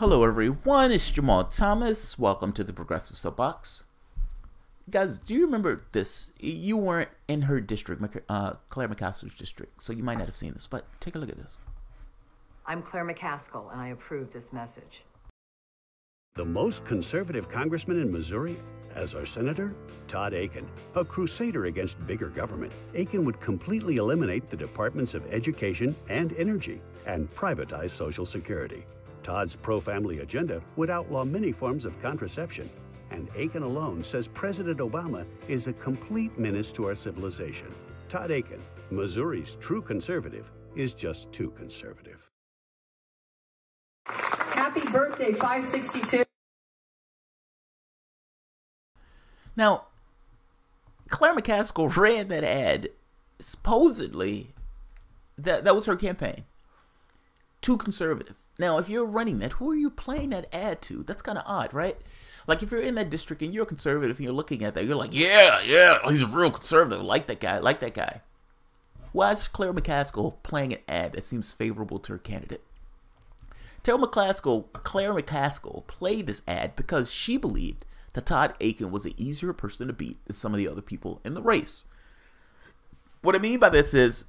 Hello everyone, it's Jamal Thomas. Welcome to the Progressive Soapbox. Guys, do you remember this? You weren't in her district, Claire McCaskill's district, so you might not have seen this, but take a look at this. I'm Claire McCaskill, and I approve this message. The most conservative congressman in Missouri as our senator, Todd Akin. A crusader against bigger government, Akin would completely eliminate the departments of education and energy and privatize Social Security. Todd's pro-family agenda would outlaw many forms of contraception, and Akin alone says President Obama is a complete menace to our civilization. Todd Akin, Missouri's true conservative, is just too conservative. Happy birthday, 562. Now, Claire McCaskill ran that ad, supposedly, that was her campaign. Too conservative. Now, if you're running that, who are you playing that ad to? That's kind of odd, right? Like, if you're in that district and you're a conservative and you're looking at that, you're like, yeah, he's a real conservative. I like that guy. Why is Claire McCaskill playing an ad that seems favorable to her candidate? Claire McCaskill played this ad because she believed that Todd Akin was an easier person to beat than some of the other people in the race. What I mean by this is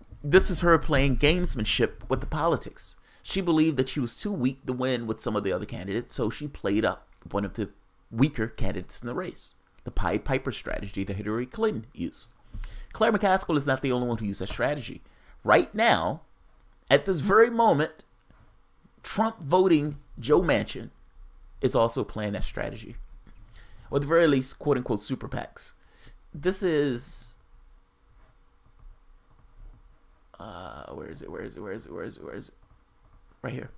her playing gamesmanship with the politics. She believed that she was too weak to win with some of the other candidates, so she played up one of the weaker candidates in the race. The Pied Piper strategy that Hillary Clinton used. Claire McCaskill is not the only one who used that strategy. Right now, at this very moment, Trump voting Joe Manchin is also playing that strategy. Or at the very least, quote-unquote, SuperPacs. This is... Where is it? Right here.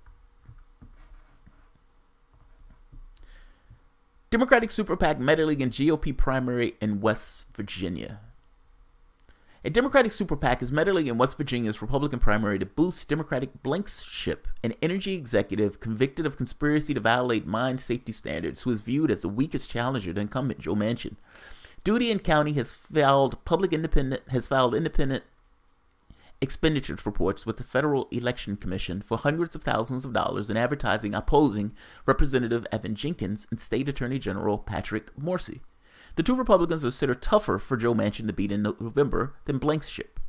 Democratic SuperPac meddling in GOP primary in West Virginia. A Democratic SuperPac is meddling in West Virginia's Republican primary to boost Democratic Blankenship, an energy executive convicted of conspiracy to violate mine safety standards, who is viewed as the weakest challenger to incumbent Joe Manchin. Duty County has filed independent expenditures reports with the Federal Election Commission for hundreds of thousands of dollars in advertising opposing Representative Evan Jenkins and State Attorney General Patrick Morrisey. The two Republicans are considered tougher for Joe Manchin to beat in November than Blankenship,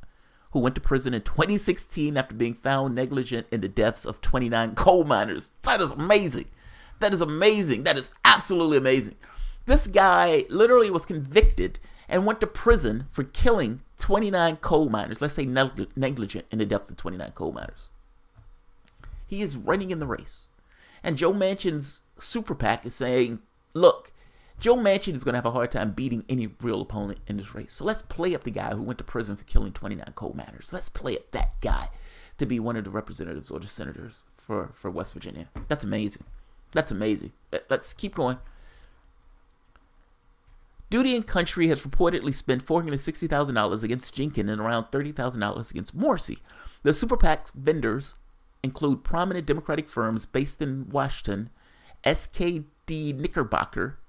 who went to prison in 2016 after being found negligent in the deaths of 29 coal miners. That is amazing. That is absolutely amazing. This guy literally was convicted and went to prison for killing 29 coal miners. Let's say negligent in the deaths of 29 coal miners. He is running in the race. And Joe Manchin's Super PAC is saying, look, Joe Manchin is going to have a hard time beating any real opponent in this race. So let's play up the guy who went to prison for killing 29 coal miners. Let's play up that guy to be one of the representatives or the senators for West Virginia. That's amazing. Let's keep going. Duty and Country has reportedly spent $460,000 against Jenkins and around $30,000 against Morrisey. The Super PAC's vendors include prominent Democratic firms based in Washington, SKD Knickerbocker,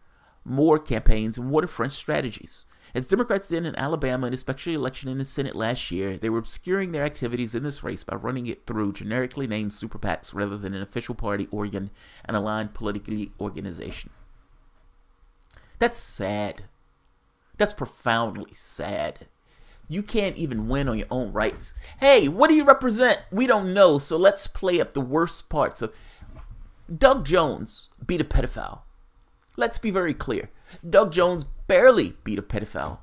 Moore Campaigns, and Waterfront Strategies. As Democrats did in Alabama in a special election in the Senate last year, they were obscuring their activities in this race by running it through generically named Super PACs rather than an official party organ and aligned politically organization. That's sad. That's profoundly sad. You can't even win on your own rights. Hey, what do you represent? We don't know, so let's play up the worst parts of... Doug Jones beat a pedophile. Let's be very clear. Doug Jones barely beat a pedophile.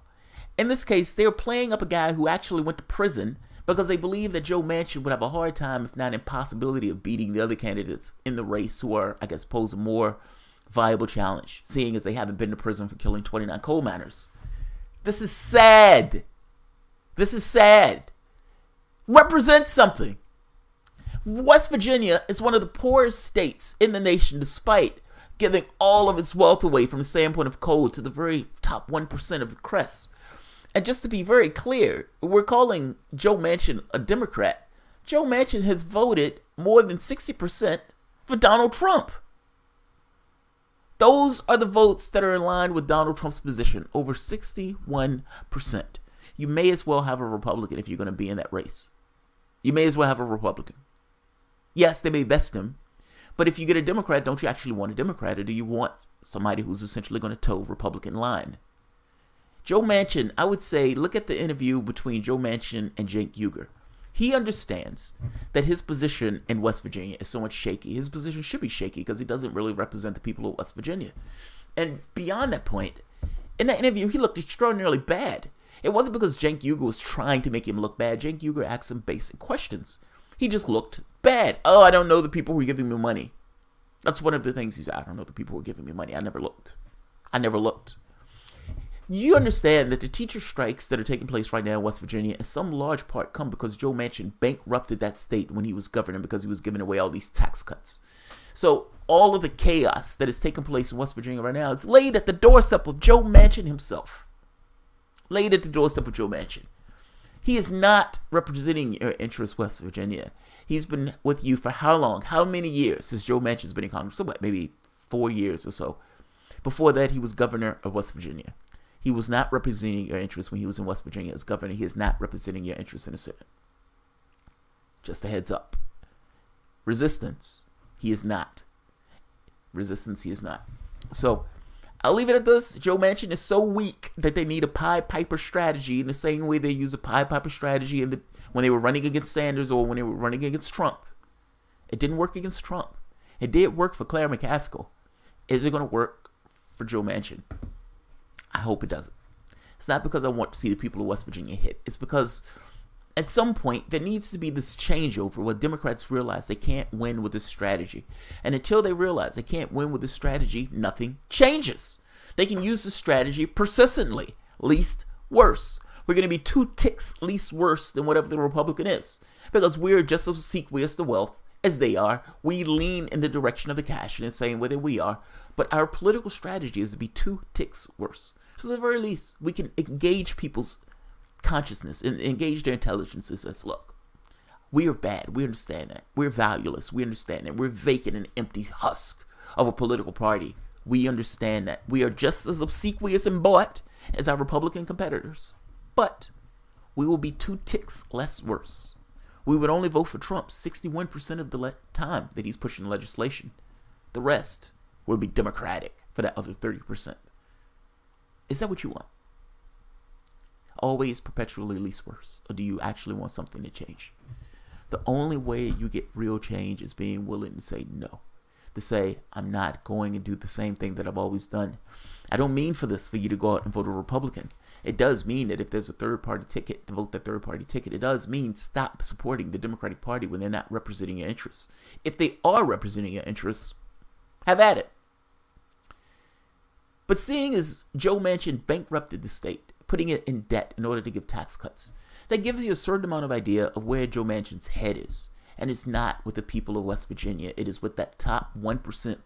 In this case, they were playing up a guy who actually went to prison because they believe that Joe Manchin would have a hard time, if not impossibility, of beating the other candidates in the race who are, I guess, pose a more viable challenge, seeing as they haven't been to prison for killing 29 coal miners. This is sad. Represent something. West Virginia is one of the poorest states in the nation, despite giving all of its wealth away from the standpoint of coal to the very top 1% of the crest. And just to be very clear, we're calling Joe Manchin a Democrat. Joe Manchin has voted more than 60% for Donald Trump. Those are the votes that are in line with Donald Trump's position, over 61%. You may as well have a Republican if you're going to be in that race. You may as well have a Republican. Yes, they may best him, But if you get a Democrat, don't you actually want a Democrat, or do you want somebody who's essentially going to toe Republican line? Joe Manchin, I would say, look at the interview between Joe Manchin and Cenk Uygur. He understands that his position in West Virginia is so much shaky. His position should be shaky because he doesn't really represent the people of West Virginia. And beyond that point, in that interview, he looked extraordinarily bad. It wasn't because Cenk Uygur was trying to make him look bad. Cenk Uygur asked him basic questions. He just looked bad. Oh, I don't know the people who are giving me money. That's one of the things he said. I don't know the people who are giving me money. I never looked. You understand that the teacher strikes that are taking place right now in West Virginia in some large part come because Joe Manchin bankrupted that state when he was governor because he was giving away all these tax cuts. So all of the chaos that is taking place in West Virginia right now is laid at the doorstep of Joe Manchin himself. Laid at the doorstep of Joe Manchin. He is not representing your interests, West Virginia. He's been with you for how long? How many years since Joe Manchin's been in Congress? So what, maybe 4 years or so. Before that, he was governor of West Virginia. He was not representing your interests when he was in West Virginia as governor. He is not representing your interests in the Senate. Just a heads up. Resistance, he is not. Resistance, he is not. So, I'll leave it at this. Joe Manchin is so weak that they need a Pied Piper strategy in the same way they use a Pied Piper strategy when they were running against Sanders or when they were running against Trump. It didn't work against Trump. It did work for Claire McCaskill. Is it going to work for Joe Manchin? I hope it doesn't. It's not because I want to see the people of West Virginia hit. It's because at some point there needs to be this changeover where Democrats realize they can't win with this strategy. And until they realize they can't win with this strategy, nothing changes. They can use this strategy persistently. Least worse. We're going to be 2 ticks least worse than whatever the Republican is. Because we're just as obsequious to wealth as they are. We lean in the direction of the cash in the same way that we are. But our political strategy is to be 2 ticks worse. So at the very least, we can engage people's consciousness and engage their intelligences as, look, we are bad. We understand that. We're valueless. We understand that. We're vacant and empty husk of a political party. We understand that. We are just as obsequious and bought as our Republican competitors. But we will be 2 ticks less worse. We would only vote for Trump 61% of the time that he's pushing legislation. The rest will be Democratic for that other 30%. Is that what you want? Always perpetually least worse? Or do you actually want something to change? The only way you get real change is being willing to say no. To say, I'm not going and do the same thing that I've always done. I don't mean for this for you to go out and vote a Republican. It does mean that if there's a third-party ticket, to vote that third-party ticket. It does mean stop supporting the Democratic Party when they're not representing your interests. If they are representing your interests, have at it. But seeing as Joe Manchin bankrupted the state, putting it in debt in order to give tax cuts, that gives you a certain amount of idea of where Joe Manchin's head is. And it's not with the people of West Virginia. It is with that top 1%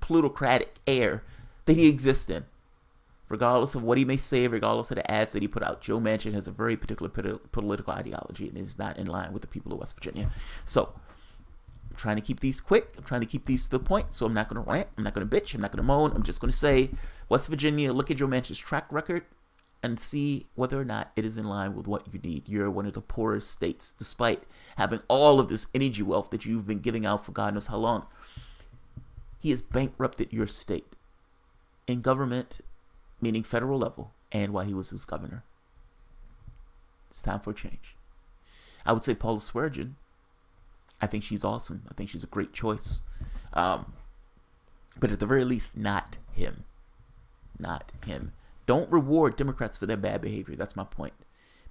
plutocratic air that he exists in. Regardless of what he may say, regardless of the ads that he put out, Joe Manchin has a very particular political ideology and is not in line with the people of West Virginia. So, I'm trying to keep these quick. I'm trying to keep these to the point. So I'm not going to rant. I'm not going to bitch. I'm not going to moan. I'm just going to say, West Virginia, look at Joe Manchin's track record and see whether or not it is in line with what you need. You're one of the poorest states, despite having all of this energy wealth that you've been giving out for God knows how long. He has bankrupted your state in government, meaning federal level, and while he was his governor. It's time for a change. I would say Paula Swearengin. I think she's awesome. I think she's a great choice. But at the very least, not him. Not him. Don't reward Democrats for their bad behavior. That's my point.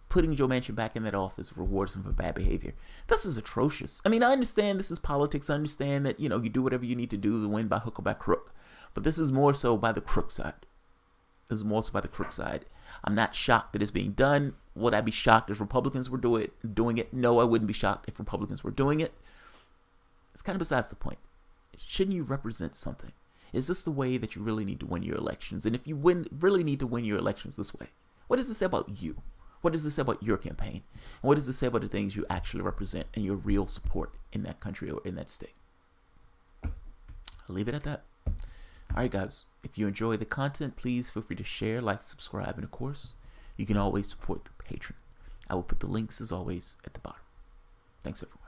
Putting Joe Manchin back in that office rewards him for bad behavior. This is atrocious. I mean, I understand this is politics. I understand that, you do whatever you need to do to win by hook or by crook. But this is more so by the crook side. This is more so by the crook side. I'm not shocked that it's being done. Would I be shocked if Republicans were doing it? No, I wouldn't be shocked if Republicans were doing it. It's kind of besides the point. Shouldn't you represent something? Is this the way that you really need to win your elections? And if you really need to win your elections this way, what does this say about you? What does this say about your campaign? And what does this say about the things you actually represent and your real support in that country or in that state? I'll leave it at that. All right, guys. If you enjoy the content, please feel free to share, like, subscribe, and of course, you can always support the Patreon. I will put the links, as always, at the bottom. Thanks, everyone.